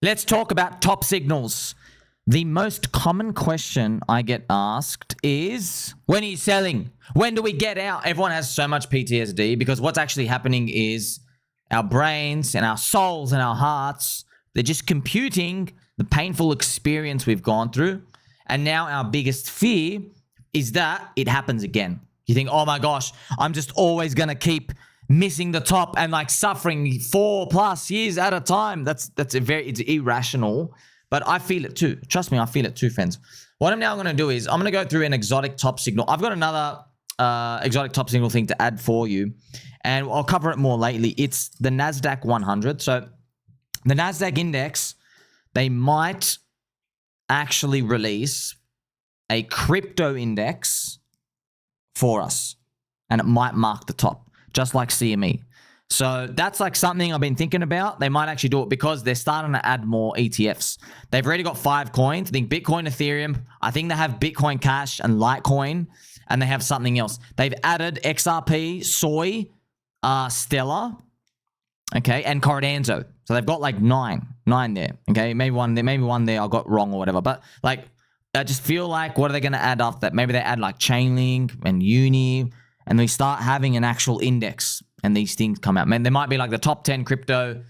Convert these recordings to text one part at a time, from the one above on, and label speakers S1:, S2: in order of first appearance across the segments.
S1: Let's talk about top signals. The most common question I get asked is, when are you selling? When do we get out? Everyone has so much PTSD because what's actually happening is our brains and our souls and our hearts, they're just computing the painful experience we've gone through. And now our biggest fear is that it happens again. You think, oh my gosh, I'm just always going to keep missing the top and like suffering 4+ years at a time. It's irrational, but I feel it too. Trust me, I feel it too, friends. What I'm now going to do is I'm going to go through an exotic top signal. I've got another exotic top signal thing to add for you, and I'll cover it more lately. It's the Nasdaq 100. So the Nasdaq index, they might actually release a crypto index for us, and it might mark the top, just like CME. So that's like something I've been thinking about. They might actually do it because they're starting to add more ETFs. They've already got 5 coins. I think Bitcoin, Ethereum. I think they have Bitcoin Cash and Litecoin, and they have something else. They've added XRP, Soy, Stellar, okay, and Cordanzo. So they've got like nine there, okay? Maybe one there I got wrong or whatever. But like, I just feel like, what are they going to add after that? Maybe they add like Chainlink and Uni, and they start having an actual index, and these things come out. Man, there might be like the top 10 crypto,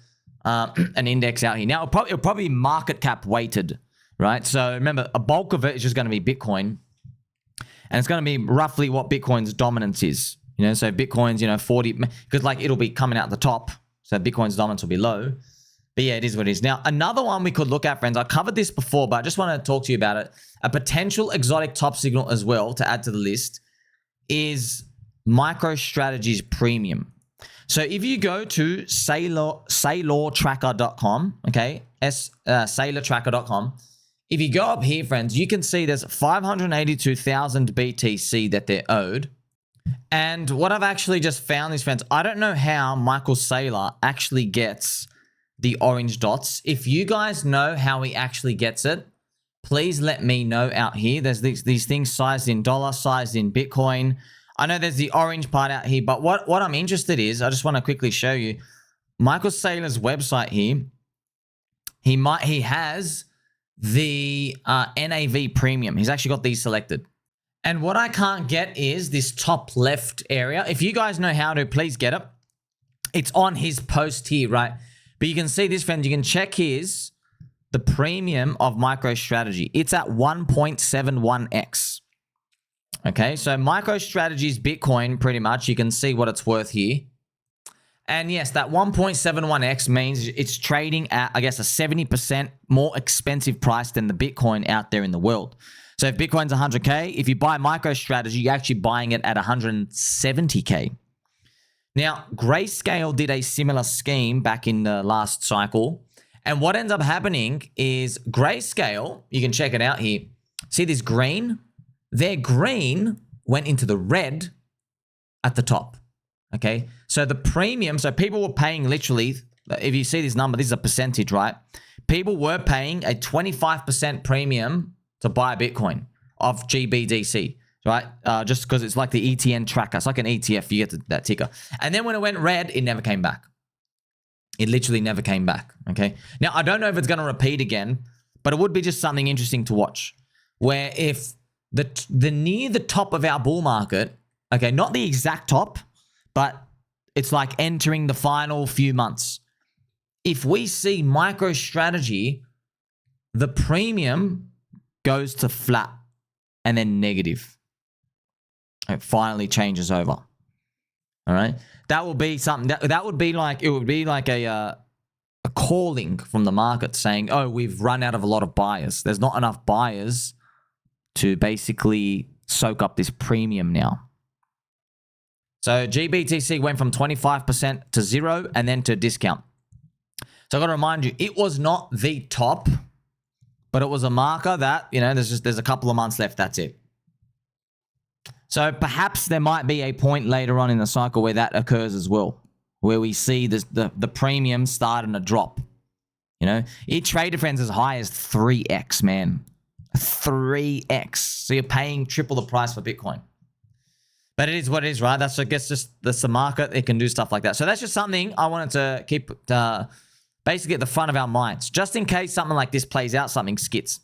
S1: an index out here. Now, it'll probably be market cap weighted, right? So remember, a bulk of it is just going to be Bitcoin, and it's going to be roughly what Bitcoin's dominance is. You know, so Bitcoin's, 40, because like it'll be coming out the top, so Bitcoin's dominance will be low. But yeah, it is what it is. Now, another one we could look at, friends, I covered this before, but I just want to talk to you about it. A potential exotic top signal as well to add to the list is MicroStrategy's premium. So if you go to saylortracker.com, okay, saylortracker.com, if you go up here, friends, you can see there's 582,000 BTC that they're owed. And what I've actually just found is, friends, I don't know how Michael Saylor actually gets the orange dots. If you guys know how he actually gets it, please let me know out here. There's these things sized in dollar, sized in Bitcoin. I know there's the orange part out here, but what I'm interested is, I just want to quickly show you Michael Saylor's website here. He has the NAV premium. He's actually got these selected. And what I can't get is this top left area. If you guys know how to, please get it. It's on his post here, right? But you can see this, friends. You can check the premium of MicroStrategy. It's at 1.71x. Okay, so MicroStrategy's Bitcoin, pretty much, you can see what it's worth here. And yes, that 1.71x means it's trading at, I guess, a 70% more expensive price than the Bitcoin out there in the world. So if Bitcoin's 100K, if you buy MicroStrategy, you're actually buying it at 170K. Now, Grayscale did a similar scheme back in the last cycle. And what ends up happening is Grayscale, you can check it out here. See this green? Their green went into the red at the top. Okay, so the premium, so people were paying literally, if you see this number, this is a percentage, right? People were paying a 25% premium to buy a Bitcoin of GBTC, right? Just because it's like the ETN tracker. It's like an ETF, you get that ticker. And then when it went red, it never came back. It literally never came back, okay? Now, I don't know if it's going to repeat again, but it would be just something interesting to watch, where if the near the top of our bull market, okay, not the exact top, but it's like entering the final few months. If we see MicroStrategy, the premium goes to flat and then negative. It finally changes over. All right. That will be something that would be like, it would be like a calling from the market saying, oh, we've run out of a lot of buyers. There's not enough buyers to basically soak up this premium now. So GBTC went from 25% to 0 and then to discount. So I got to remind you, it was not the top, but it was a marker that, there's a couple of months left. That's it. So perhaps there might be a point later on in the cycle where that occurs as well, where we see the premium starting to drop. It traded, friends, as high as 3x, man. 3x. So you're paying triple the price for Bitcoin. But it is what it is, right? That's, I guess, that's the market. It can do stuff like that. So that's just something I wanted to keep basically at the front of our minds, just in case something like this plays out, something skits.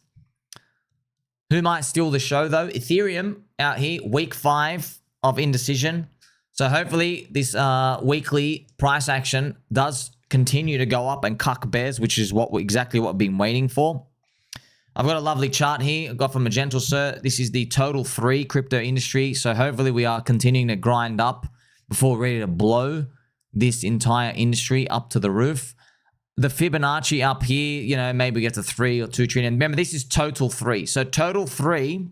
S1: Who might steal the show though? Ethereum out here, week 5 of indecision. So hopefully this weekly price action does continue to go up and cuck bears, which is exactly what we've been waiting for. I've got a lovely chart here. I've got from Magento Sir. This is the total 3 crypto industry. So hopefully we are continuing to grind up before we're ready to blow this entire industry up to the roof. The Fibonacci up here, you know, maybe we get to 3 or 2 trillion. Remember, this is total 3. So total 3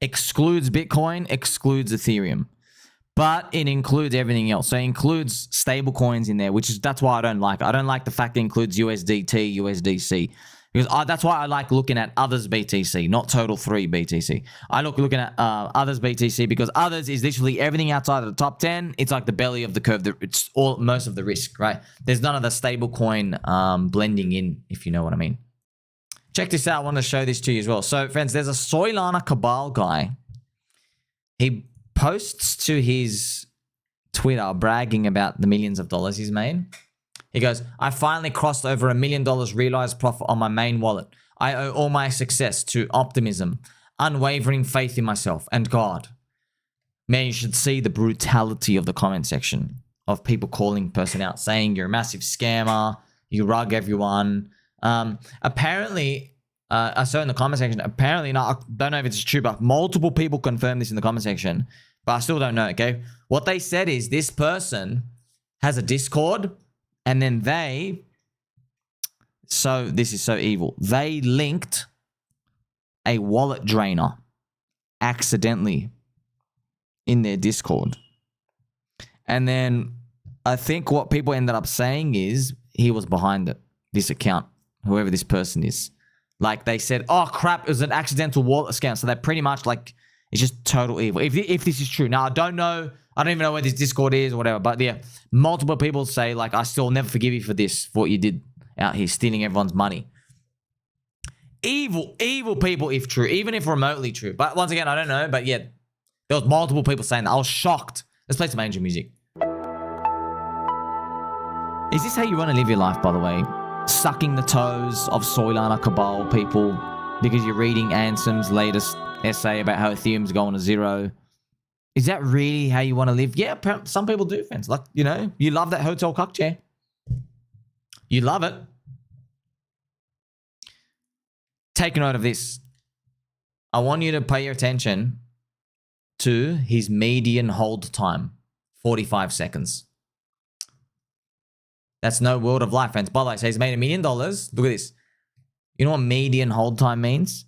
S1: excludes Bitcoin, excludes Ethereum. But it includes everything else. So it includes stable coins in there, that's why I don't like it. I don't like the fact it includes USDT, USDC. Because that's why I like looking at others BTC, not total 3 BTC. I looking at others BTC because others is literally everything outside of the top 10. It's like the belly of the curve. It's most of the risk, right? There's none of the stable coin blending in, if you know what I mean. Check this out. I want to show this to you as well. So, friends, there's a Solana Cabal guy. He posts to his Twitter bragging about the millions of dollars he's made. He goes, I finally crossed over $1 million realized profit on my main wallet. I owe all my success to optimism, unwavering faith in myself, and God. Man, you should see the brutality of the comment section of people calling person out, saying you're a massive scammer, you rug everyone. Apparently, I saw in the comment section, apparently, I don't know if it's true, but multiple people confirmed this in the comment section, but I still don't know, okay? What they said is this person has a Discord. And then this is so evil. They linked a wallet drainer accidentally in their Discord. And then I think what people ended up saying is he was behind it, this account, whoever this person is. Like they said, oh crap, it was an accidental wallet scam. So they're pretty much like, it's just total evil. If this is true. Now, I don't know. I don't even know where this Discord is or whatever. But yeah, multiple people say like, I still never forgive you for this, for what you did out here, stealing everyone's money. Evil people if true, even if remotely true. But once again, I don't know. But yeah, there was multiple people saying that. I was shocked. Let's play some angel music. Is this how you want to live your life, by the way? Sucking the toes of Solana Cabal people because you're reading Ansem's latest essay about how Ethereum's going to 0. Is that really how you want to live? Yeah, some people do, friends. Like, you know, you love that hotel cuck chair. You love it. Take note of this. I want you to pay your attention to his median hold time, 45 seconds. That's no world of life, friends. By the way, so he's made $1 million. Look at this. You know what median hold time means?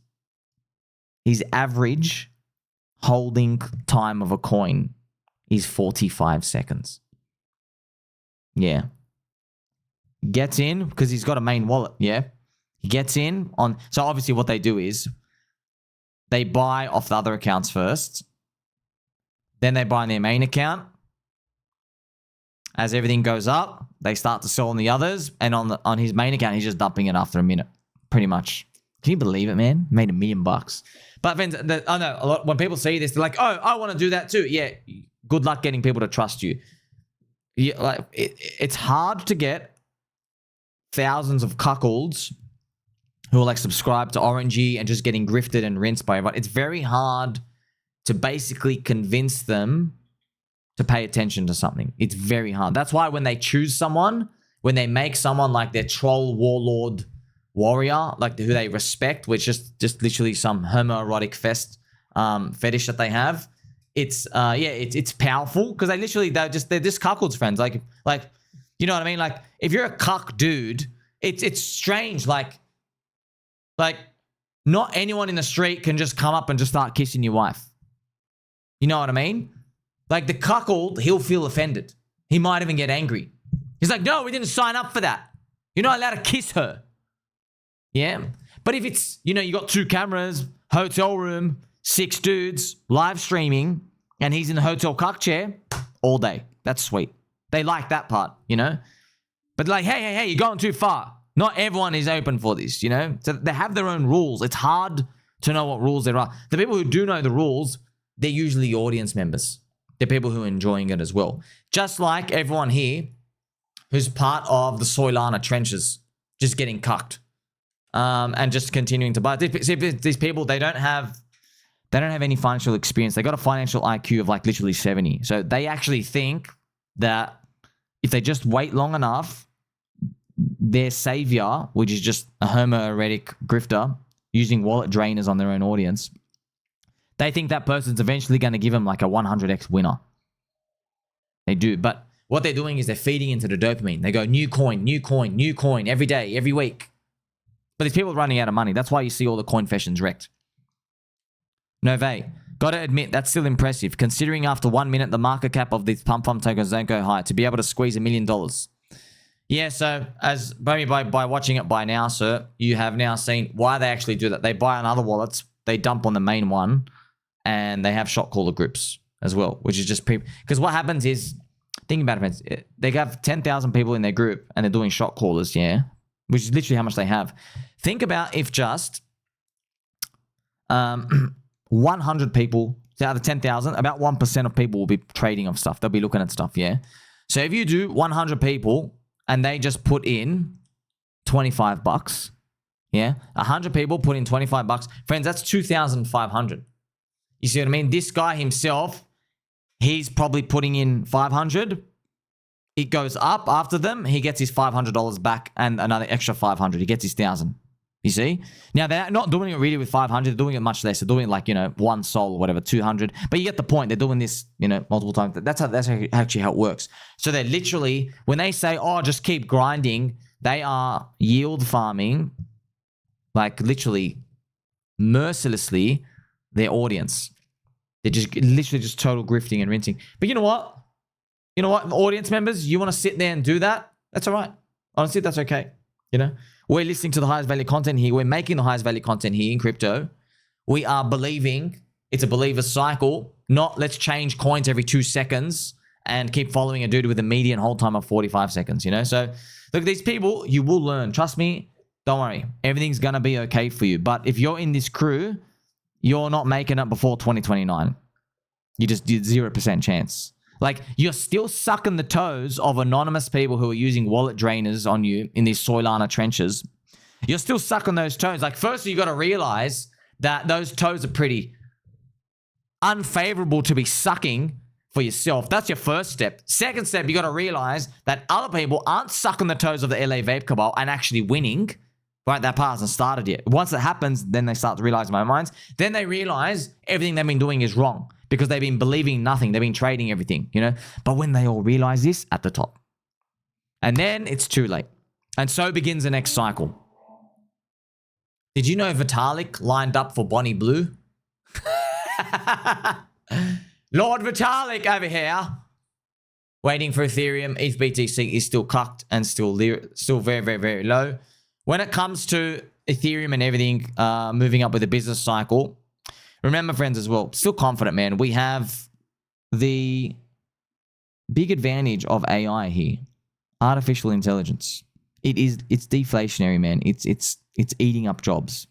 S1: His average holding time of a coin is 45 seconds. Yeah. Gets in because he's got a main wallet. Yeah. He gets in on. So obviously what they do is they buy off the other accounts first. Then they buy in their main account. As everything goes up, they start to sell on the others. And on his main account, he's just dumping it after a minute. Pretty much. Can you believe it, man? Made $1 million. But friends, I know when people see this, they're like, "Oh, I want to do that too." Yeah, good luck getting people to trust you. It's hard to get thousands of cuckolds who are like subscribed to Orangey and just getting grifted and rinsed by everyone. It's very hard to basically convince them to pay attention to something. It's very hard. That's why when they choose someone, when they make someone like their troll warlord warrior, like who they respect, which is just literally some homoerotic fetish that they have. It's it's powerful because they're just cuckolds, friends. Like you know what I mean? Like if you're a cuck dude, it's strange. Like not anyone in the street can just come up and just start kissing your wife. You know what I mean? Like the cuckold, he'll feel offended. He might even get angry. He's like, no, we didn't sign up for that. You're not allowed to kiss her. Yeah. But if it's, you know, you got 2 cameras, hotel room, 6 dudes, live streaming, and he's in the hotel cuck chair all day. That's sweet. They like that part, you know? But like, hey, you're going too far. Not everyone is open for this, you know? So they have their own rules. It's hard to know what rules there are. The people who do know the rules, they're usually audience members. They're people who are enjoying it as well. Just like everyone here who's part of the Soylana trenches, just getting cucked, and just continuing to buy. These people, they don't have any financial experience. They got a financial IQ of like literally 70. So they actually think that if they just wait long enough, their savior, which is just a homoerotic grifter using wallet drainers on their own audience, they think that person's eventually going to give them like a 100x winner. They do. But what they're doing is they're feeding into the dopamine. They go, new coin, new coin, new coin, every day, every week. But these people are running out of money. That's why you see all the coin fashions wrecked. Novae, gotta admit, that's still impressive, considering after 1 minute, the market cap of these pump tokens don't go high, to be able to squeeze $1 million. Yeah, so as maybe by watching it by now, sir, you have now seen why they actually do that. They buy on other wallets, they dump on the main one, and they have shot caller groups as well, which is just people. Because what happens is, think about it, friends, they have 10,000 people in their group, and they're doing shot callers, yeah, which is literally how much they have. Think about if just 100 people out of 10,000, about 1% of people will be trading of stuff. They'll be looking at stuff, yeah? So if you do 100 people and they just put in $25, yeah? 100 people put in $25. Friends, that's 2,500. You see what I mean? This guy himself, he's probably putting in 500. It goes up after them. He gets his $500 back and another extra 500. He gets his 1,000. You see? Now, they're not doing it really with 500. They're doing it much less. They're doing it like, you know, 1 sol or whatever, 200. But you get the point. They're doing this, you know, multiple times. That's actually how it works. So they're literally, when they say, oh, just keep grinding, they are yield farming, like literally mercilessly, their audience. They're just literally just total grifting and rinsing. But you know what? You know what, audience members, you want to sit there and do that? That's all right. Honestly, that's okay. You know? We're listening to the highest value content here. We're making the highest value content here in crypto. We are believing it's a believer cycle, not let's change coins every 2 seconds and keep following a dude with a median hold time of 45 seconds, you know? So look, these people, you will learn. Trust me, don't worry. Everything's going to be okay for you. But if you're in this crew, you're not making it before 2029. You just did 0% chance. Like, you're still sucking the toes of anonymous people who are using wallet drainers on you in these Soylana trenches. You're still sucking those toes. Like, firstly, you got to realize that those toes are pretty unfavorable to be sucking for yourself. That's your first step. Second step, you got to realize that other people aren't sucking the toes of the LA Vape Cabal and actually winning. Right, that part hasn't started yet. Once it happens, then they start to realize in my minds. Then they realize everything they've been doing is wrong because they've been believing nothing. They've been trading everything, you know. But when they all realize this, at the top. And then it's too late. And so begins the next cycle. Did you know Vitalik lined up for Bonnie Blue? Lord Vitalik over here. Waiting for Ethereum. ETH BTC is still cucked and still very, very, very low. When it comes to Ethereum and everything moving up with the business cycle, remember, friends, as well, still confident, man. We have the big advantage of AI here. Artificial intelligence. It's deflationary, man. It's eating up jobs.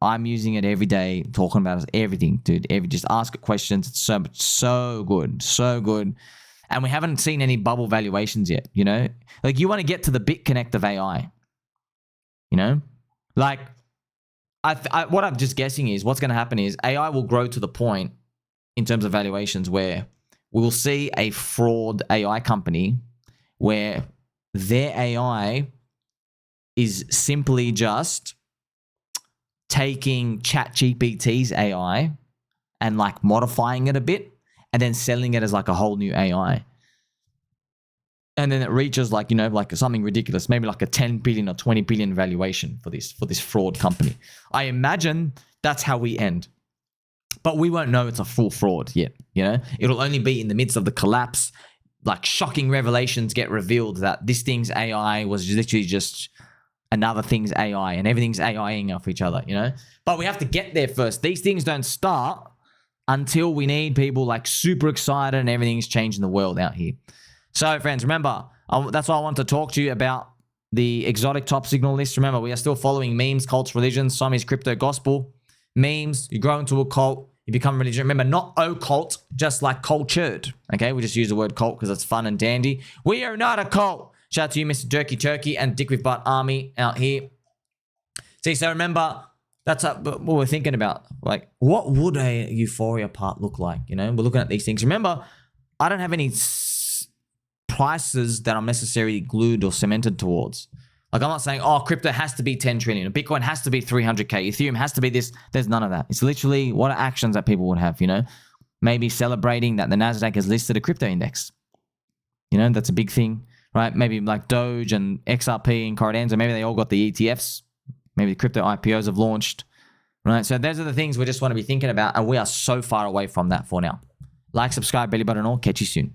S1: I'm using it every day, talking about everything, dude. Just ask it questions. It's so good. So good. And we haven't seen any bubble valuations yet, you know? Like, you want to get to the BitConnect of AI. You know, like what I'm just guessing is what's going to happen is AI will grow to the point in terms of valuations where we will see a fraud AI company where their AI is simply just taking ChatGPT's AI and like modifying it a bit and then selling it as like a whole new AI. And then it reaches like, you know, like something ridiculous, maybe like a 10 billion or 20 billion valuation for this fraud company. I imagine that's how we end. But we won't know it's a full fraud yet, you know? It'll only be in the midst of the collapse, like shocking revelations get revealed that this thing's AI was literally just another thing's AI and everything's AIing off each other, you know? But we have to get there first. These things don't start until we need people like super excited and everything's changing the world out here. So, friends, remember, that's why I want to talk to you about the exotic top signal list. Remember, we are still following memes, cults, religions. Some is crypto gospel. Memes, you grow into a cult, you become religion. Remember, not occult, just like cultured. Okay, we just use the word cult because it's fun and dandy. We are not a cult. Shout out to you, Mr. Jerky Turkey and Dick with Butt Army out here. See, so remember, that's what we're thinking about. Like, what would a Euphoria part look like? You know, we're looking at these things. Remember, I don't have any prices that I'm necessarily glued or cemented towards. Like, I'm not saying, oh, crypto has to be 10 trillion, Bitcoin has to be 300K, Ethereum has to be this. There's none of that. It's literally what are actions that people would have, you know? Maybe celebrating that the Nasdaq has listed a crypto index. You know, that's a big thing, right? Maybe like Doge and XRP and Corridanza, maybe they all got the ETFs. Maybe the crypto IPOs have launched, right? So those are the things we just want to be thinking about, and we are so far away from that for now. Like, subscribe, belly button all. Catch you soon.